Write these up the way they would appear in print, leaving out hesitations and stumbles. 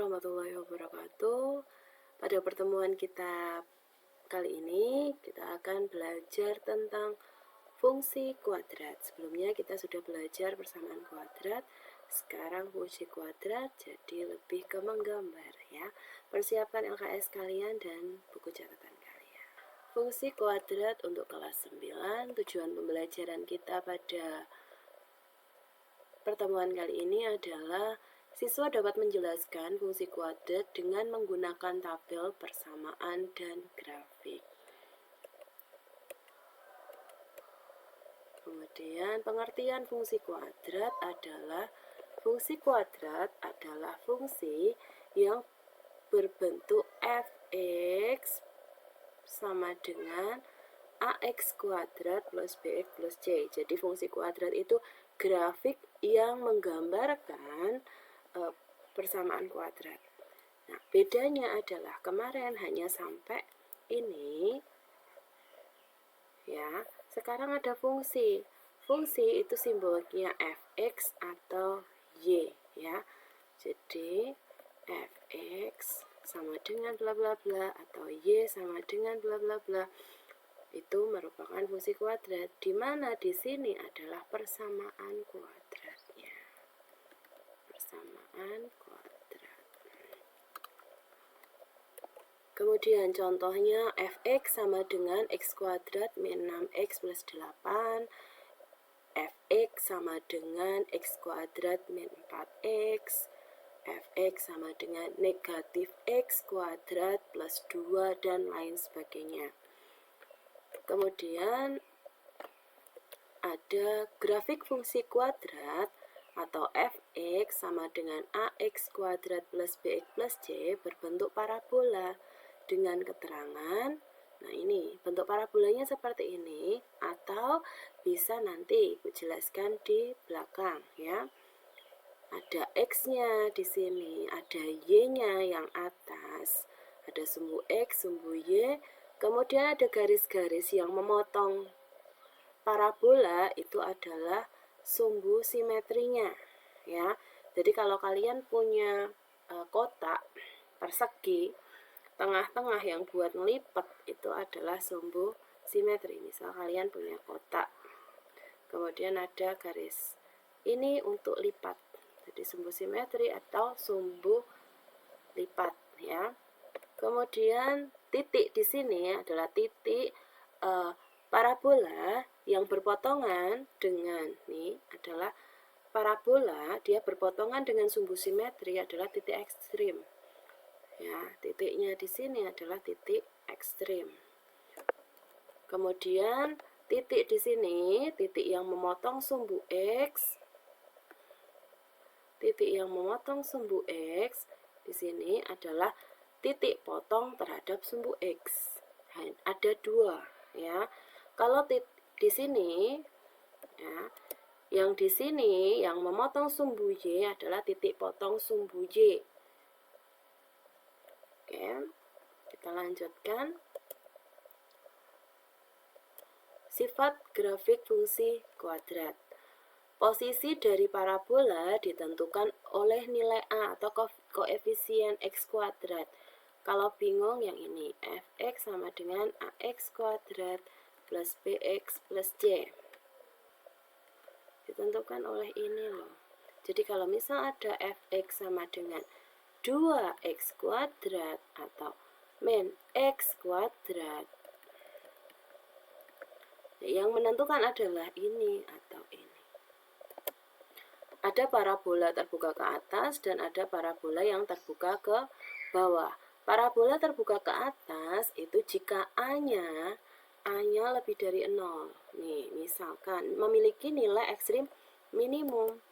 warahmatullahi wabarakatuh. Pada pertemuan kita kali ini, kita akan belajar tentang fungsi kuadrat. Sebelumnya kita sudah belajar persamaan kuadrat. Sekarang fungsi kuadrat, jadi lebih ke menggambar ya. Persiapkan LKS kalian dan buku catatan kalian. Fungsi kuadrat untuk kelas 9. Tujuan pembelajaran kita pada pertemuan kali ini adalah siswa dapat menjelaskan fungsi kuadrat dengan menggunakan tabel persamaan dan grafik. Kemudian pengertian fungsi kuadrat adalah fungsi yang berbentuk fx sama dengan ax kuadrat plus bx plus c. Jadi fungsi kuadrat itu grafik yang menggambarkan persamaan kuadrat. Nah, bedanya adalah kemarin hanya sampai ini ya. Sekarang ada fungsi. Fungsi itu simbolnya fx atau y ya. Jadi fx sama dengan bla bla bla atau y sama dengan bla bla bla. Itu merupakan fungsi kuadrat, di mana di sini adalah persamaan kuadratnya. Persamaan kuadrat. Kemudian contohnya fx sama dengan x kuadrat min 6x plus 8, fx sama dengan x kuadrat min 4x, fx sama dengan negatif x kuadrat plus 2, dan lain sebagainya. Kemudian ada grafik fungsi kuadrat atau fx sama dengan ax kuadrat plus bx plus c berbentuk parabola dengan keterangan, nah ini bentuk parabolanya seperti ini, atau bisa nanti Ibu jelaskan di belakang ya. Ada x-nya di sini, ada y-nya yang atas, ada sumbu x, sumbu y, kemudian ada garis-garis yang memotong parabola, itu adalah sumbu simetrinya ya. Jadi kalau kalian punya kotak persegi, tengah-tengah yang buat ngelipat itu adalah sumbu simetri. Misal kalian punya kotak, kemudian ada garis ini untuk lipat, jadi sumbu simetri atau sumbu lipat ya. Kemudian titik di sini adalah titik parabola yang berpotongan dengan, nih adalah parabola, dia berpotongan dengan sumbu simetri adalah titik ekstrim ya. Titiknya di sini adalah titik ekstrim. Kemudian titik di sini, titik yang memotong sumbu x, titik yang memotong sumbu x di sini adalah titik potong terhadap sumbu x. Ada dua ya. Kalau di sini ya, yang di sini yang memotong sumbu y adalah titik potong sumbu y. Oke, kita lanjutkan. Sifat grafik fungsi kuadrat. Posisi dari parabola ditentukan oleh nilai A atau koefisien x kuadrat. Kalau bingung yang ini, fx sama dengan ax kuadrat plus bx plus c. Ditentukan oleh ini loh. Jadi kalau misal ada fx sama dengan 2x kuadrat atau min x kuadrat, yang menentukan adalah ini atau ini. Ada parabola terbuka ke atas dan ada parabola yang terbuka ke bawah. Parabola terbuka ke atas itu jika A-nya lebih dari 0. Nih, misalkan memiliki nilai ekstrim minimum.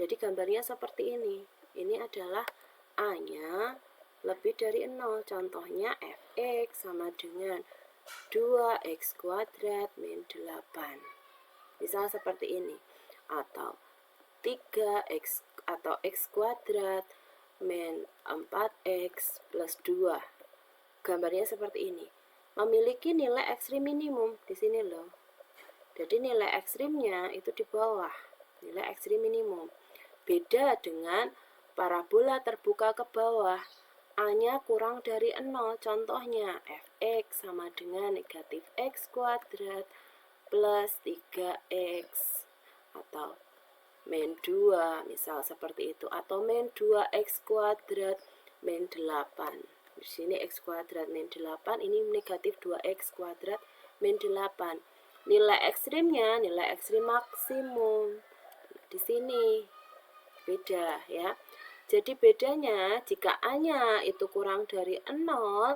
Jadi gambarnya seperti ini. Ini adalah A-nya lebih dari 0. Contohnya fx sama dengan 2x kuadrat min 8. Misal seperti ini. Atau 3x atau x kuadrat min 4x plus 2. Gambarnya seperti ini. Memiliki nilai ekstrim minimum di sini loh. Jadi nilai ekstrimnya itu di bawah, nilai ekstrim minimum. Beda dengan parabola terbuka ke bawah, A-nya kurang dari 0. Contohnya, fx sama dengan negatif x kuadrat plus 3x. Atau min 2, misal seperti itu. Atau min 2x kuadrat min 8. Di sini x kuadrat min 8, ini negatif 2x kuadrat min 8. Nilai ekstrimnya, nilai ekstrim maksimum. Di sini beda ya. Jadi bedanya jika A-nya itu kurang dari 0,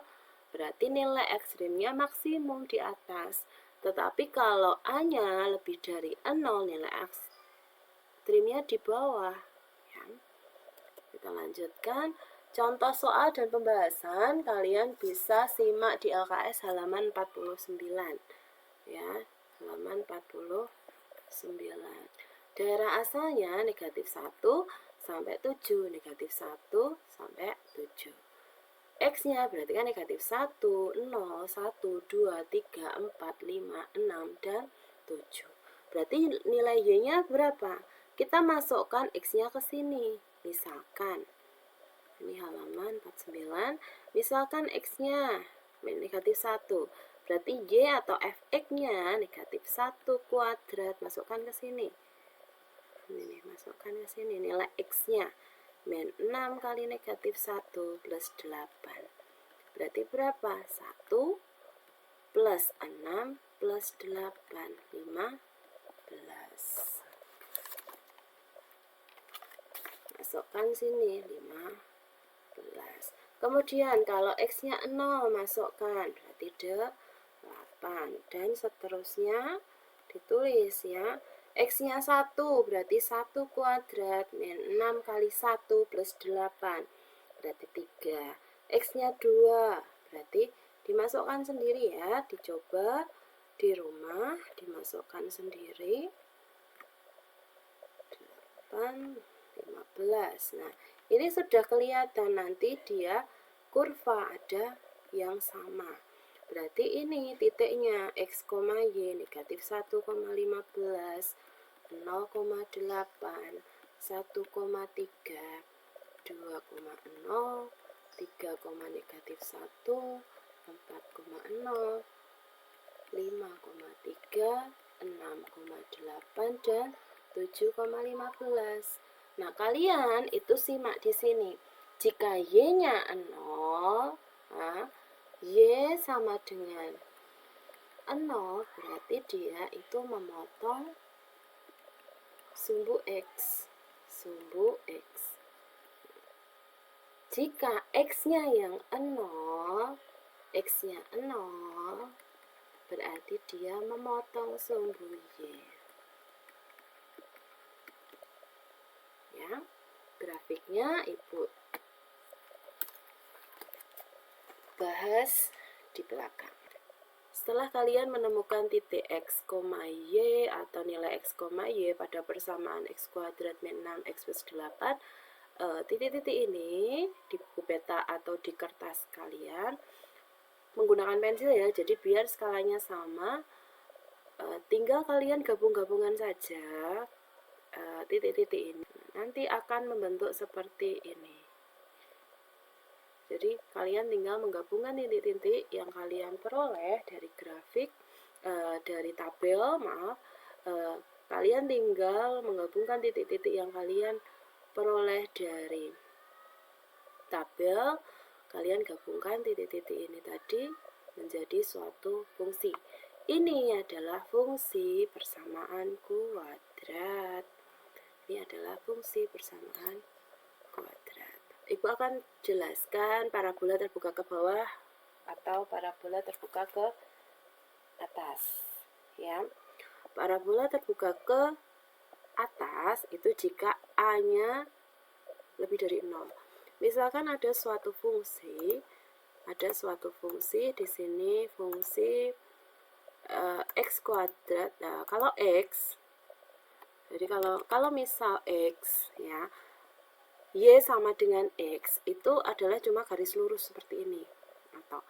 berarti nilai ekstrimnya maksimum di atas. Tetapi kalau A-nya lebih dari 0, nilai ekstrimnya di bawah. Ya. Kita lanjutkan. Contoh soal dan pembahasan kalian bisa simak di LKS halaman 49. Ya, halaman 49. Daerah asalnya negatif 1 sampai 7, negatif 1 sampai 7. X-nya berarti kan negatif 1, 0, 1, 2, 3, 4, 5, 6, dan 7. Berarti nilai Y-nya berapa? Kita masukkan X-nya ke sini. Misalkan, ini halaman 49, misalkan X-nya negatif 1. Berarti Y atau Fx-nya negatif 1 kuadrat. Masukkan ke sini. Ini masukkan ke sini nilai X-nya. Min 6 kali negatif 1 plus 8. Berarti berapa? 1 plus 6 plus 8. 15. Masukkan sini 15. Kemudian kalau X-nya 0 masukkan. Berarti 8. Dan seterusnya ditulis ya. X-nya 1 berarti 1 kuadrat min 6 kali 1 plus 8 berarti 3. X-nya 2 berarti dimasukkan sendiri ya, dicoba di rumah, dimasukkan sendiri. 8, 15. Nah, ini sudah kelihatan nanti dia kurva ada yang sama. Berarti ini titiknya X, Y negatif 1,15, 0,8, 1,3, 2,0, 3, negatif 1, 4,0, 5,3, 6,8, dan 7,15. Nah, kalian itu simak di sini. Jika Y-nya 0, nah, Y sama dengan 0, berarti dia itu memotong sumbu X. Sumbu X. Jika X-nya yang 0, X-nya 0, berarti dia memotong sumbu Y. Ya, grafiknya Ibu bahas di belakang. Setelah kalian menemukan titik X, Y atau nilai X, Y pada persamaan X kuadrat min 6X plus 8, titik-titik ini di buku peta atau di kertas kalian menggunakan pensil ya, jadi biar skalanya sama, tinggal kalian gabung-gabungan saja titik-titik ini. Nanti akan membentuk seperti ini. Jadi kalian tinggal menggabungkan titik-titik yang kalian peroleh dari grafik, dari tabel, kalian tinggal menggabungkan titik-titik yang kalian peroleh dari tabel, kalian gabungkan titik-titik ini tadi menjadi suatu fungsi. Ini adalah fungsi persamaan kuadrat. Ini adalah fungsi persamaan kuadrat. Ibu akan jelaskan parabola terbuka ke bawah atau parabola terbuka ke atas. Ya, parabola terbuka ke atas itu jika A-nya lebih dari 0. Misalkan ada suatu fungsi di sini fungsi X kuadrat. Nah, kalau X, jadi kalau misal X ya, Y sama dengan X itu adalah cuma garis lurus seperti ini, atau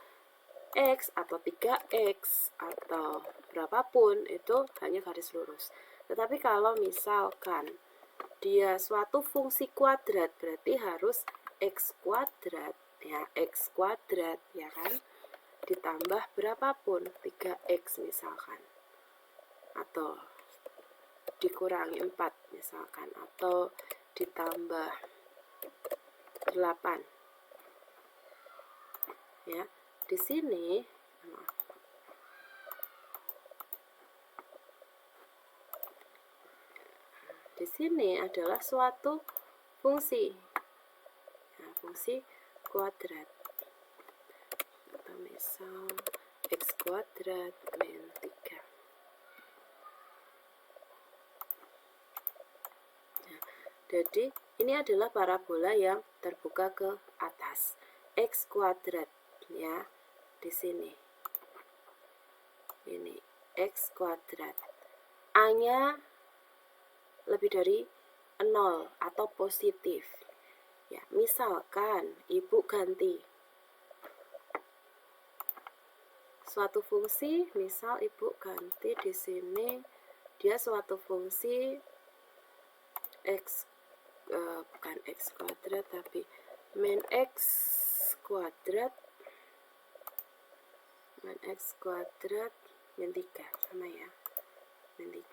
X atau 3X atau berapapun itu hanya garis lurus. Tetapi kalau misalkan dia suatu fungsi kuadrat, berarti harus x kuadrat, ya, x kuadrat, ya kan? Ditambah berapapun, 3x misalkan. Atau dikurangi 4 misalkan, atau ditambah 8. Ya, di sini adalah suatu fungsi, nah, fungsi kuadrat, atau misal x kuadrat min 3. Nah, jadi ini adalah parabola yang terbuka ke atas, x kuadrat, ya, di sini. Ini x kuadrat. A-nya lebih dari 0 atau positif. Ya, misalkan Ibu ganti suatu fungsi, misal Ibu ganti di sini dia suatu fungsi x bukan x kuadrat tapi min x kuadrat min 3, sama ya, min 3.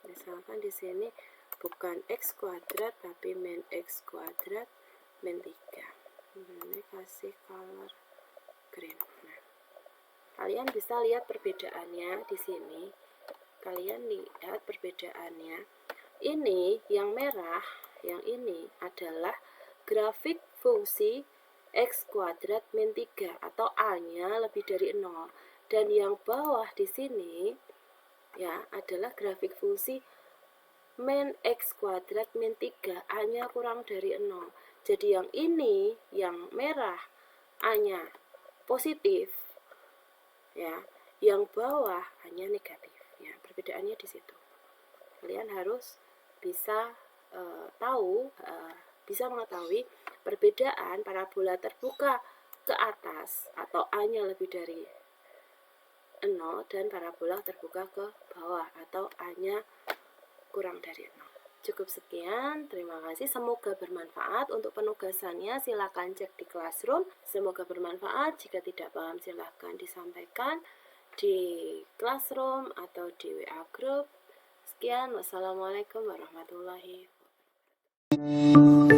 Misalkan di sini bukan x kuadrat tapi min x kuadrat min 3. Ini kasih color green. Nah, kalian bisa lihat perbedaannya di sini. Kalian lihat perbedaannya. Ini yang merah, yang ini adalah grafik fungsi x kuadrat min 3 atau A-nya lebih dari 0. Dan yang bawah di sini ya adalah grafik fungsi min x kuadrat min 3, A-nya kurang dari 0. Jadi yang ini, yang merah, A-nya positif, ya, yang bawah A-nya negatif. Ya, perbedaannya di situ. Kalian harus bisa bisa mengetahui perbedaan parabola terbuka ke atas atau A-nya lebih dari 0 dan parabola terbuka ke bawah atau A-nya kurang dari 0. Cukup sekian, terima kasih, semoga bermanfaat. Untuk penugasannya silakan cek di Classroom. Semoga bermanfaat, jika tidak paham silakan disampaikan di Classroom atau di WA Group. Sekian, wassalamualaikum warahmatullahi wabarakatuh.